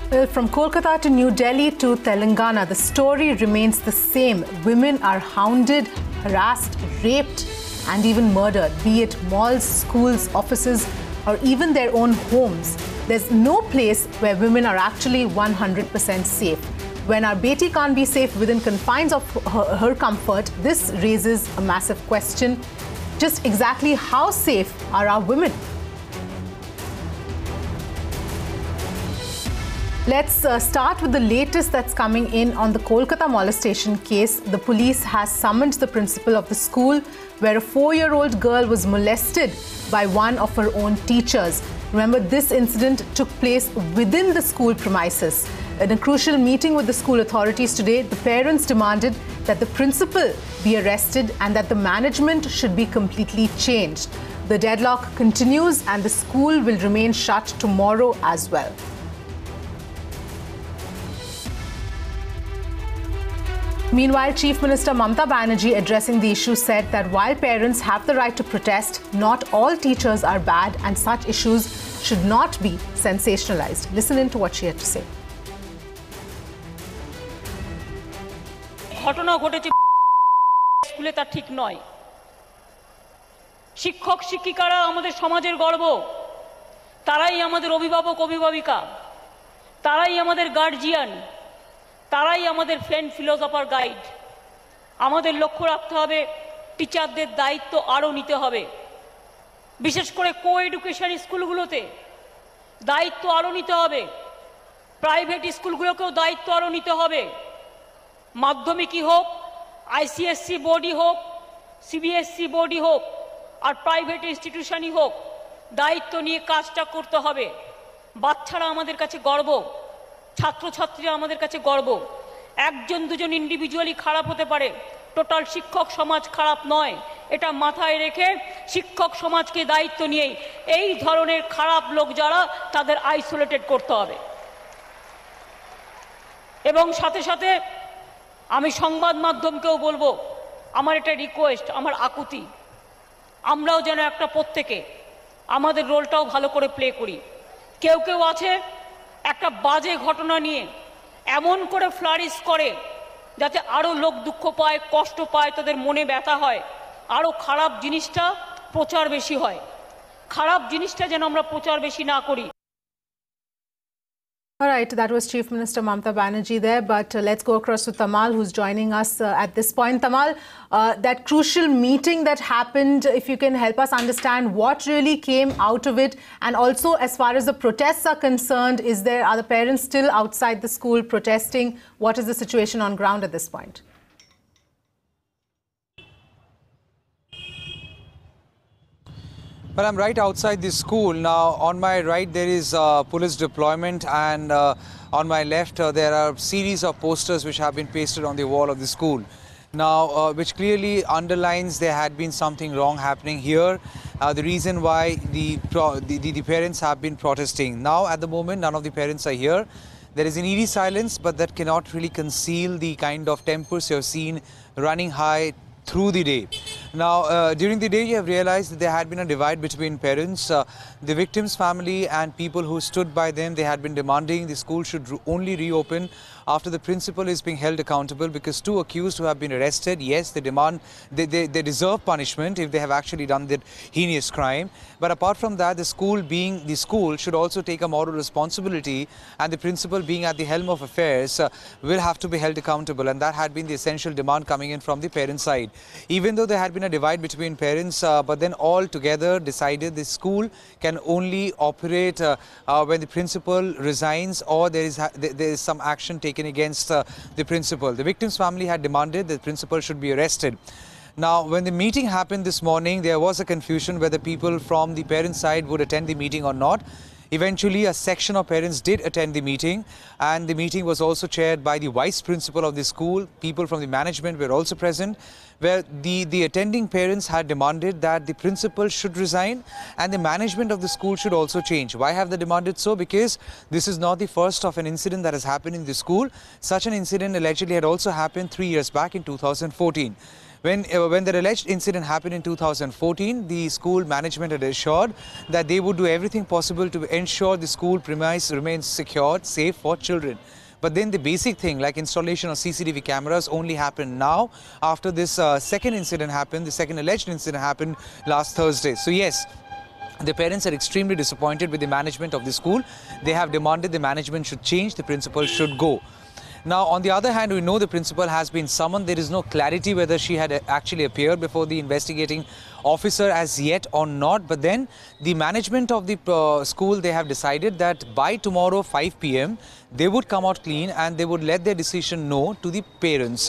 Well, from Kolkata to New Delhi to Telangana, the story remains the same. Women are hounded, harassed, raped, and even murdered, be it malls, schools, offices, or even their own homes. There's no place where women are actually 100% safe. When our Beti can't be safe within confines of her comfort, this raises a massive question. Just exactly how safe are our women? Let's start with the latest that's coming in on the Kolkata molestation case. The police has summoned the principal of the school where a 4-year-old girl was molested by one of her own teachers. Remember, this incident took place within the school premises. In a crucial meeting with the school authorities today, the parents demanded that the principal be arrested and that the management should be completely changed. The deadlock continues and the school will remain shut tomorrow as well. Meanwhile, Chief Minister Mamata Banerjee, addressing the issue, said that while parents have the right to protest, not all teachers are bad and such issues should not be sensationalized. Listen in to what she had to say. ঘটনা ঘটেছে স্কুলে তা ঠিক নয়। শিক্ষক শিক্ষিকারা আমাদের সমাজের গর্ব, তারাই আমাদের অভিভাবক অভিভাবিকা, তারাই আমাদের গার্জিয়ান, তারাই আমাদের ফ্রেন্ড ফিলোসফার গাইড। আমাদের লক্ষ্য রাখতে হবে টিচারদের দায়িত্ব আরও নিতে হবে, বিশেষ করে কো এডুকেশন স্কুলগুলোতে দায়িত্ব আরও নিতে হবে, প্রাইভেট স্কুলগুলোকেও দায়িত্ব আরও নিতে হবে। মাধ্যমিকই হোক, আইসিএসসি বোর্ডই হোক, সিবিএসসি বোর্ডই হোক আর প্রাইভেট ইনস্টিটিউশনই হোক, দায়িত্ব নিয়ে কাজটা করতে হবে। বাচ্চারা আমাদের কাছে গর্ব, ছাত্রছাত্রীরা আমাদের কাছে গর্ব। একজন দুজন ইন্ডিভিজুয়ালি খারাপ হতে পারে, টোটাল শিক্ষক সমাজ খারাপ নয়। এটা মাথায় রেখে শিক্ষক সমাজকে দায়িত্ব নিয়ে এই ধরনের খারাপ লোক যারা তাদের আইসোলেটেড করতে হবে। এবং সাথে সাথে আমি সংবাদ মাধ্যমকেও বলবো, আমার এটা রিকোয়েস্ট, আমার আকুতি, আমরাও যেন একটা প্রত্যেকে আমাদের রোলটাও ভালো করে প্লে করি। কেউ কেউ আছে একটা বাজে ঘটনা নিয়ে এমন করে ফ্লারিশ করে যাতে আরও লোক দুঃখ পায়, কষ্ট পায়, তাদের মনে ব্যথা হয়, আরও খারাপ জিনিসটা প্রচার বেশি হয়। খারাপ জিনিসটা যেন আমরা প্রচার বেশি না করি। All right, that was Chief Minister Mamata Banerjee there, but let's go across to Tamal, who's joining us at this point. Tamal, that crucial meeting that happened, if you can help us understand what really came out of it, and also as far as the protests are concerned, are the parents still outside the school protesting? What is the situation on ground at this point? Well, I'm right outside the school. Now, on my right, there is police deployment, and on my left, there are a series of posters which have been pasted on the wall of the school. Now, which clearly underlines there had been something wrong happening here. The reason why the parents have been protesting. Now, at the moment, none of the parents are here. There is an eerie silence, but that cannot really conceal the kind of tempers you have seen running high through the day. Now, during the day, you have realized that there had been a divide between parents. The victim's family and people who stood by them, they had been demanding the school should only reopen after the principal is being held accountable, because 2 accused who have been arrested, yes, they demand, they deserve punishment if they have actually done that heinous crime. But apart from that, the school being the school should also take a moral responsibility, and the principal being at the helm of affairs will have to be held accountable, and that had been the essential demand coming in from the parent side. Even though there had been a divide between parents, but then all together decided the school can only operate when the principal resigns or there is some action taken against the principal. The victim's family had demanded that the principal should be arrested. Now, when the meeting happened this morning, there was a confusion whether people from the parent side would attend the meeting or not. Eventually, a section of parents did attend the meeting, and the meeting was also chaired by the vice principal of the school. People from the management were also present. where the attending parents had demanded that the principal should resign and the management of the school should also change. Why have they demanded so? Because this is not the first of an incident that has happened in the school. Such an incident allegedly had also happened 3 years back in 2014. When the alleged incident happened in 2014, the school management had assured that they would do everything possible to ensure the school premise remains secure, safe for children. But then the basic thing like installation of CCTV cameras only happened now after this second incident happened, the second alleged incident happened last Thursday. So yes, the parents are extremely disappointed with the management of the school. They have demanded the management should change, the principal should go. Now, on the other hand, we know the principal has been summoned. There is no clarity whether she had actually appeared before the investigating officer as yet or not. But then the management of the school, they have decided that by tomorrow 5 p.m. they would come out clean and they would let their decision know to the parents.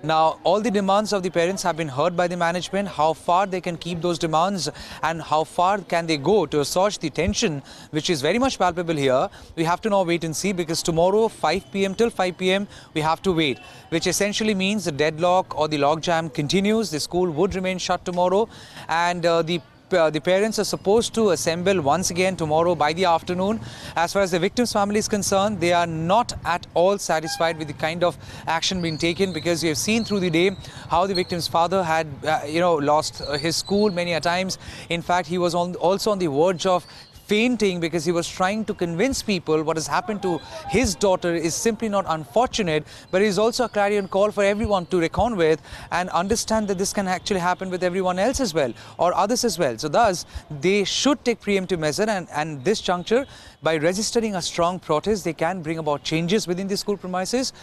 Now, all the demands of the parents have been heard by the management. How far they can keep those demands and how far can they go to assuage the tension, which is very much palpable here. We have to now wait and see, because tomorrow 5 p.m. till 5 p.m. we have to wait, which essentially means the deadlock or the logjam continues. The school would remain shut tomorrow, and the parents are supposed to assemble once again tomorrow by the afternoon. As far as the victim's family is concerned, they are not at all satisfied with the kind of action being taken, because you have seen through the day how the victim's father had lost his school many a times. In fact, he was also on the verge of fainting because he was trying to convince people what has happened to his daughter is simply not unfortunate, but it is also a clarion call for everyone to reckon with and understand that this can actually happen with everyone else as well, or others as well. So thus, they should take preemptive measure, and this juncture, by registering a strong protest, they can bring about changes within the school premises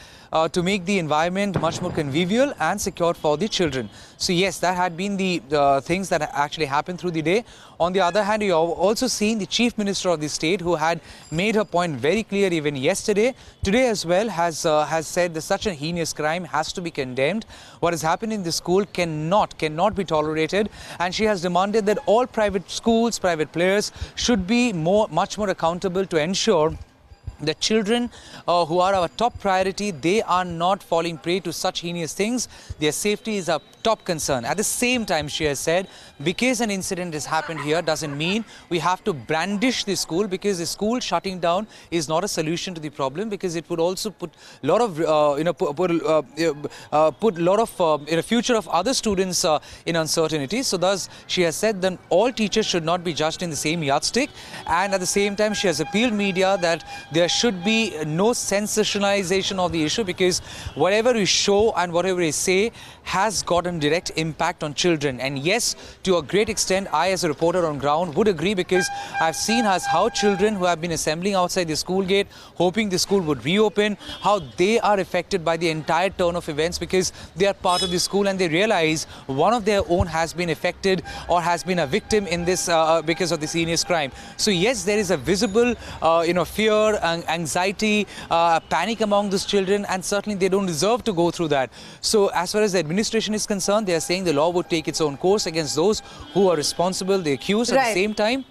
to make the environment much more convivial and secure for the children. So yes, that had been the things that actually happened through the day. On the other hand, you have also seen the Chief Minister of the state, who had made her point very clear even yesterday, today as well, has said that such a heinous crime has to be condemned. What has happened in the school cannot be tolerated, and she has demanded that all private schools, private players should be much more accountable to ensure the children who are our top priority, they are not falling prey to such heinous things. Their safety is our top concern. At the same time, she has said, because an incident has happened here doesn't mean we have to brandish the school, because the school shutting down is not a solution to the problem, because it would also put a lot of future of other students in uncertainty. So thus, she has said that all teachers should not be judged in the same yardstick, and at the same time, she has appealed media that there should be no sensationalization of the issue, because whatever we show and whatever we say has got a direct impact on children. And yes, to a great extent, I as a reporter on ground would agree, because I've seen how children who have been assembling outside the school gate, hoping the school would reopen, how they are affected by the entire turn of events, because they are part of the school and they realize one of their own has been affected or has been a victim in this because of this heinous crime. So yes, there is a visible fear, anxiety, panic among these children, and certainly they don't deserve to go through that. So as far as the administration is concerned, they are saying the law would take its own course against those who are responsible, the accused. At the same time,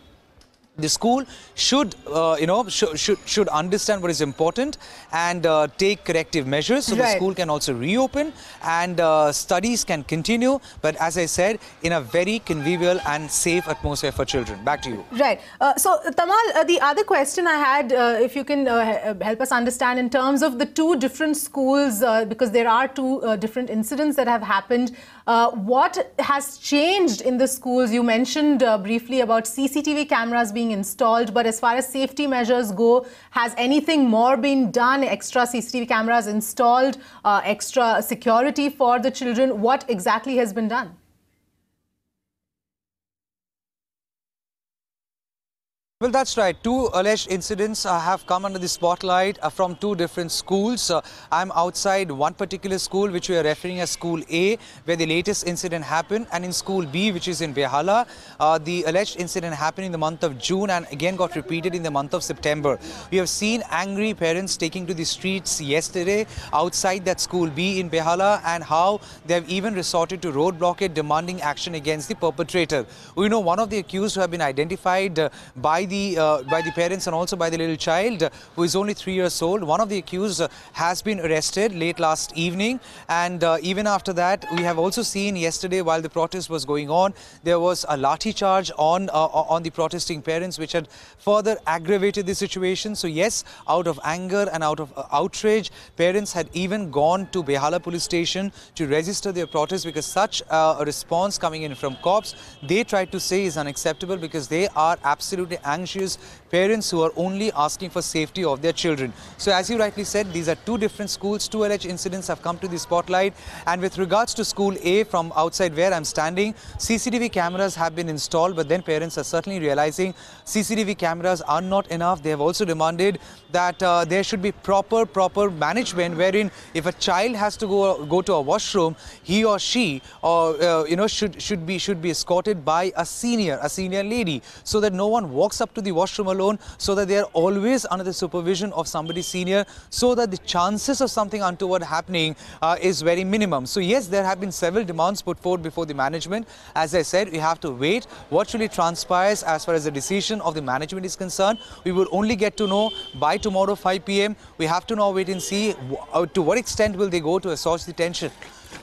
the school should understand what is important and take corrective measures, so the school can also reopen and studies can continue, but as I said, in a very convivial and safe atmosphere for children. Back to you. Right. So Tamal, the other question I had, if you can help us understand in terms of the two different schools, because there are two different incidents that have happened. What has changed in the schools? You mentioned briefly about CCTV cameras being installed, but as far as safety measures go, has anything more been done? Extra CCTV cameras installed, extra security for the children? What exactly has been done? Well, that's right. Two alleged incidents have come under the spotlight from two different schools. I'm outside one particular school, which we are referring as School A, where the latest incident happened, and in School B, which is in Behala, the alleged incident happened in the month of June and again got repeated in the month of September. We have seen angry parents taking to the streets yesterday outside that School B in Behala, and how they have even resorted to road blockade demanding action against the perpetrator. We know one of the accused who have been identified by the parents and also by the little child who is only 3 years old. One of the accused has been arrested late last evening, and even after that, we have also seen yesterday while the protest was going on, there was a lathi charge on the protesting parents, which had further aggravated the situation. So yes, out of anger and out of outrage, parents had even gone to Behala police station to register their protest, because such a response coming in from cops, they tried to say, is unacceptable, because they are absolutely anxious parents who are only asking for safety of their children. So as you rightly said, these are two different schools. Two alleged incidents have come to the spotlight, and with regards to school A, from outside where I'm standing, CCTV cameras have been installed, but then parents are certainly realizing CCTV cameras are not enough. They have also demanded that there should be proper management, wherein if a child has to go to a washroom, he or she should be escorted by a senior lady, so that no one walks up to the washroom alone, so that they are always under the supervision of somebody senior, so that the chances of something untoward happening is very minimum. So yes, there have been several demands put forward before the management. As I said, we have to wait what really transpires as far as the decision of the management is concerned. We will only get to know by tomorrow 5 p.m. We have to now wait and see to what extent will they go to assuage the tension,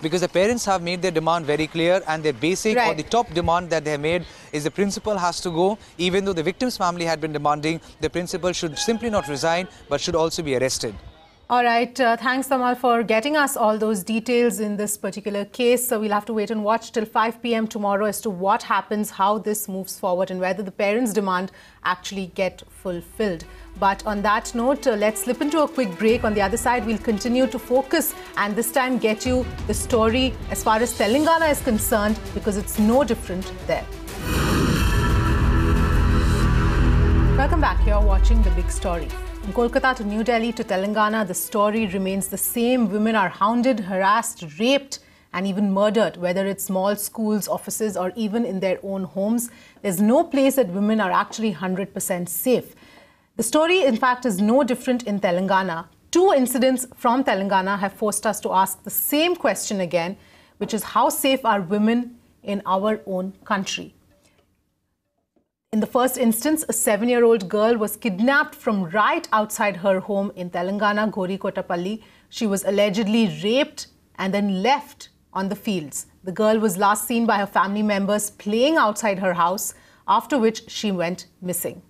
because the parents have made their demand very clear, and their basic or the top demand that they have made is the principal has to go. Even though the victim's family had been demanding, the principal should simply not resign, but should also be arrested. All right. Thanks, Tamal, for getting us all those details in this particular case. So we'll have to wait and watch till 5 p.m. tomorrow as to what happens, how this moves forward, and whether the parents' demand actually get fulfilled. But on that note, let's slip into a quick break. On the other side, we'll continue to focus and this time get you the story as far as Telangana is concerned, because it's no different there. Welcome back. You're watching The Big Story. From Kolkata to New Delhi to Telangana, the story remains the same. Women are hounded, harassed, raped, and even murdered, whether it's small schools, offices, or even in their own homes. There's no place that women are actually 100% safe. The story, in fact, is no different in Telangana. Two incidents from Telangana have forced us to ask the same question again, which is how safe are women in our own country? In the first instance, a 7-year-old girl was kidnapped from right outside her home in Telangana, Gorikotapalli. She was allegedly raped and then left on the fields. The girl was last seen by her family members playing outside her house, after which she went missing.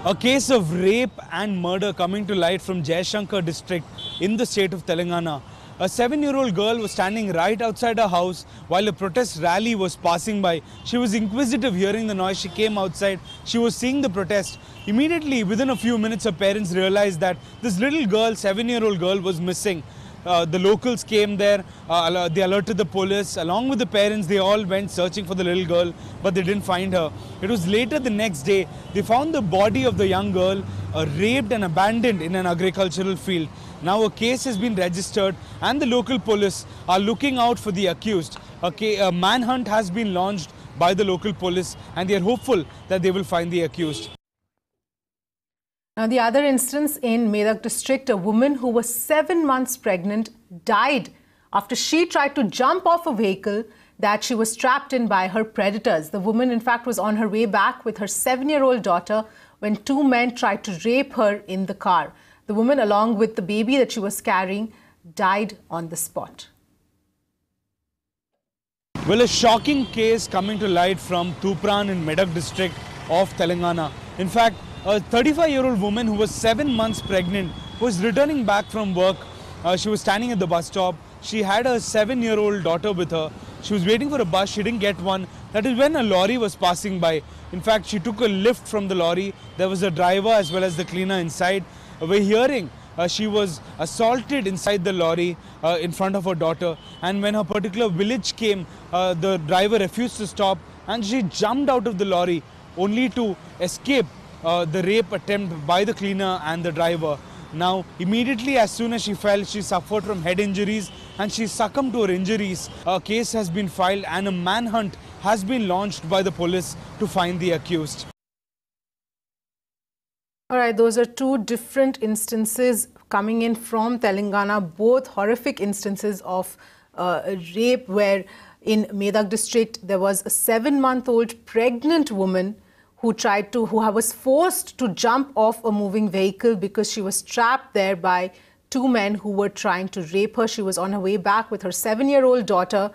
A case of rape and murder coming to light from Jaishankar district in the state of Telangana. A 7-year-old girl was standing right outside her house while a protest rally was passing by. She was inquisitive, hearing the noise. She came outside. She was seeing the protest. Immediately, within a few minutes, her parents realized that this little girl, 7-year-old girl, was missing. The locals came there, they alerted the police. Along with the parents, they all went searching for the little girl, but they didn't find her. It was later the next day, they found the body of the young girl raped and abandoned in an agricultural field. Now a case has been registered and the local police are looking out for the accused. A manhunt has been launched by the local police and they are hopeful that they will find the accused. Now, the other instance in Medak district, a woman who was 7 months pregnant died after she tried to jump off a vehicle that she was trapped in by her predators. The woman, in fact, was on her way back with her 7-year-old daughter when two men tried to rape her in the car. The woman, along with the baby that she was carrying, died on the spot. Well, a shocking case coming to light from Tupran in Medak district of Telangana. In fact, a 35-year-old woman who was 7 months pregnant was returning back from work. She was standing at the bus stop. She had a 7-year-old daughter with her. She was waiting for a bus. She didn't get one. That is when a lorry was passing by. In fact, she took a lift from the lorry. There was a driver as well as the cleaner inside. We're hearing she was assaulted inside the lorry in front of her daughter. And when her particular village came, the driver refused to stop and she jumped out of the lorry only to escape the rape attempt by the cleaner and the driver. Now, immediately as soon as she fell, she suffered from head injuries and she succumbed to her injuries. A case has been filed and a manhunt has been launched by the police to find the accused. All right, those are two different instances coming in from Telangana, both horrific instances of rape, where in Medak district there was a 7-month-old pregnant woman who was forced to jump off a moving vehicle because she was trapped there by two men who were trying to rape her. She was on her way back with her 7-year-old daughter,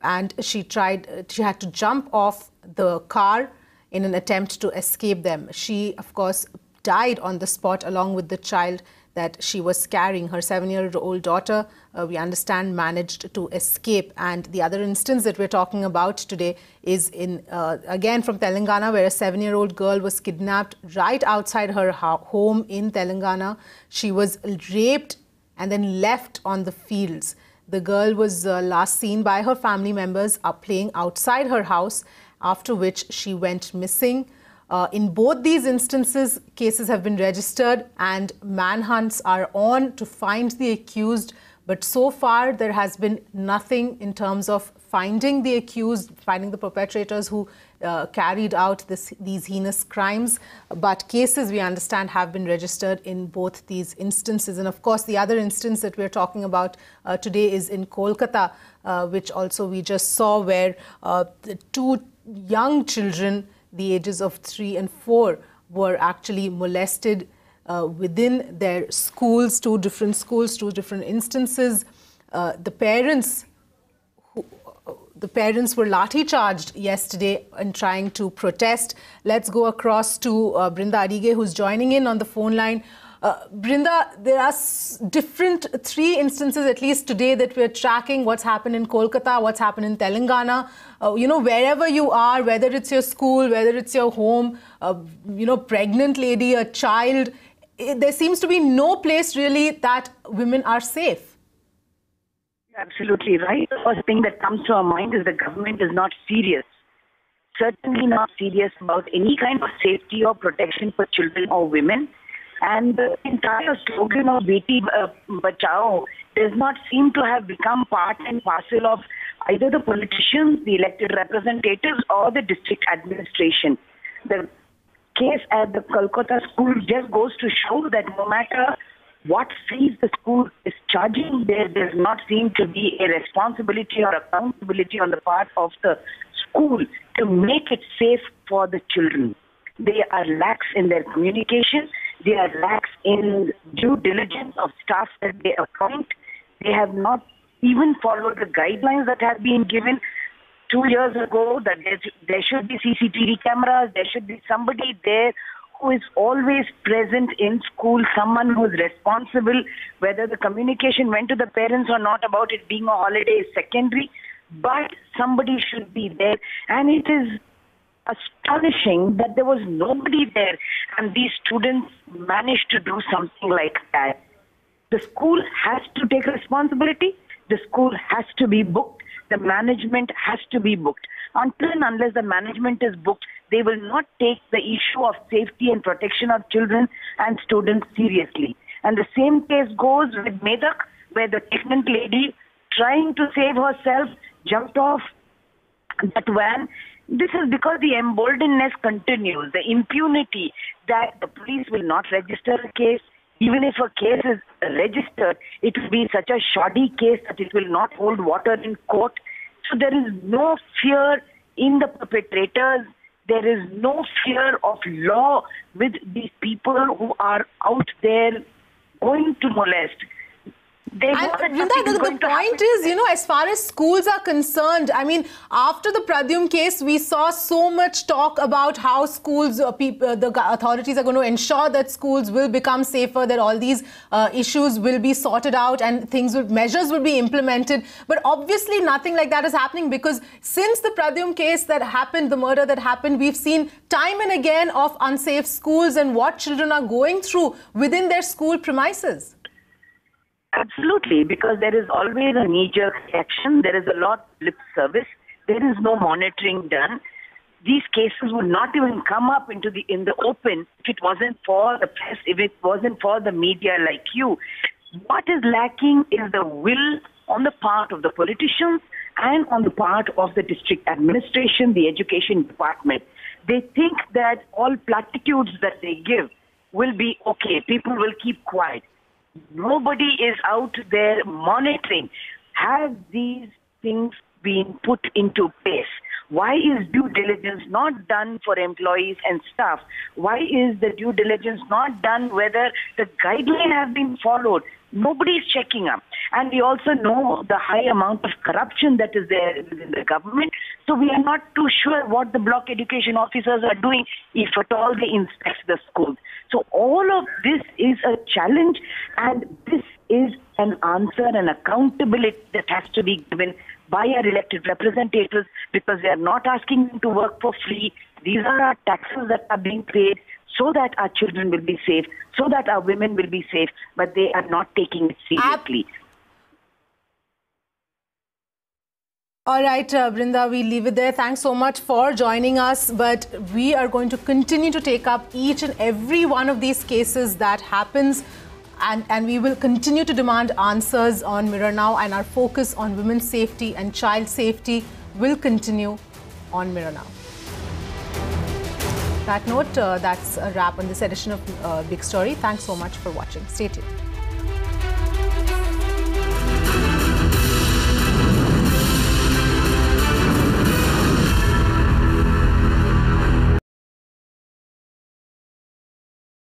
and she had to jump off the car in an attempt to escape them. She, of course, died on the spot along with the child that she was carrying. Her 7-year-old daughter, we understand, managed to escape. And the other instance that we're talking about today is again from Telangana, where a 7-year-old girl was kidnapped right outside her home in Telangana. She was raped and then left on the fields. The girl was last seen by her family members playing outside her house, after which she went missing. In both these instances, cases have been registered and manhunts are on to find the accused. But so far, there has been nothing in terms of finding the accused, finding the perpetrators who carried out these heinous crimes. But cases, we understand, have been registered in both these instances. And of course, the other instance that we're talking about today is in Kolkata, which also we just saw, where the two young children, the ages of 3 and 4, were actually molested within their schools, two different instances. The parents were lathi charged yesterday in trying to protest. Let's go across to Brinda Adige, who's joining in on the phone line. Brinda, there are different 3 instances at least today that we're tracking. What's happened in Kolkata, what's happened in Telangana. Wherever you are, whether it's your school, whether it's your home, pregnant lady, a child, there seems to be no place really that women are safe. Absolutely right. The first thing that comes to our mind is the government is not serious. Certainly not serious about any kind of safety or protection for children or women. And the entire slogan of Beti Bachao does not seem to have become part and parcel of either the politicians, the elected representatives, or the district administration. The case at the Kolkata school just goes to show that no matter what fees the school is charging, there does not seem to be a responsibility or accountability on the part of the school to make it safe for the children. They are lax in their communication. They are lax in due diligence of staff that they appoint. They have not even followed the guidelines that have been given 2 years ago, that there should be CCTV cameras, there should be somebody there who is always present in school, someone who is responsible. Whether the communication went to the parents or not about it being a holiday is secondary, but somebody should be there. And it is astonishing that there was nobody there and these students managed to do something like that. The school has to take responsibility. The school has to be booked. The management has to be booked. Until and unless the management is booked, they will not take the issue of safety and protection of children and students seriously. And the same case goes with Medak, where the pregnant lady, trying to save herself, jumped off that van. This is because the emboldenedness continues, the impunity that the police will not register a case. Even if a case is registered, it will be such a shoddy case that it will not hold water in court. So there is no fear in the perpetrators. There is no fear of law with these people who are out there going to molest. The point is, as far as schools are concerned, I mean, after the Pradyum case, we saw so much talk about how schools, the authorities are going to ensure that schools will become safer, that all these issues will be sorted out and measures will be implemented. But obviously nothing like that is happening, because since the Pradyum case that happened, the murder that happened, we've seen time and again of unsafe schools and what children are going through within their school premises. Absolutely, because there is always a knee-jerk reaction. There is a lot of lip service. There is no monitoring done. These cases would not even come up in the open if it wasn't for the press, if it wasn't for the media like you. What is lacking is the will on the part of the politicians and on the part of the district administration, the education department. They think that all platitudes that they give will be okay. People will keep quiet. Nobody is out there monitoring. Have these things been put into place? Why is due diligence not done for employees and staff? Why is the due diligence not done whether the guideline has been followed? Nobody is checking up. And we also know the high amount of corruption that is there within the government. So we are not too sure what the block education officers are doing, if at all they inspect the schools. So all of this is a challenge, and this is an answer and accountability that has to be given by our elected representatives, because we are not asking them to work for free. These are our taxes that are being paid so that our children will be safe, so that our women will be safe, but they are not taking it seriously. All right, Brinda, we leave it there. Thanks so much for joining us. But we are going to continue to take up each and every one of these cases that happens. And we will continue to demand answers on Mirror Now, and our focus on women's safety and child safety will continue on Mirror Now. That note, that's a wrap on this edition of Big Story. Thanks so much for watching. Stay tuned.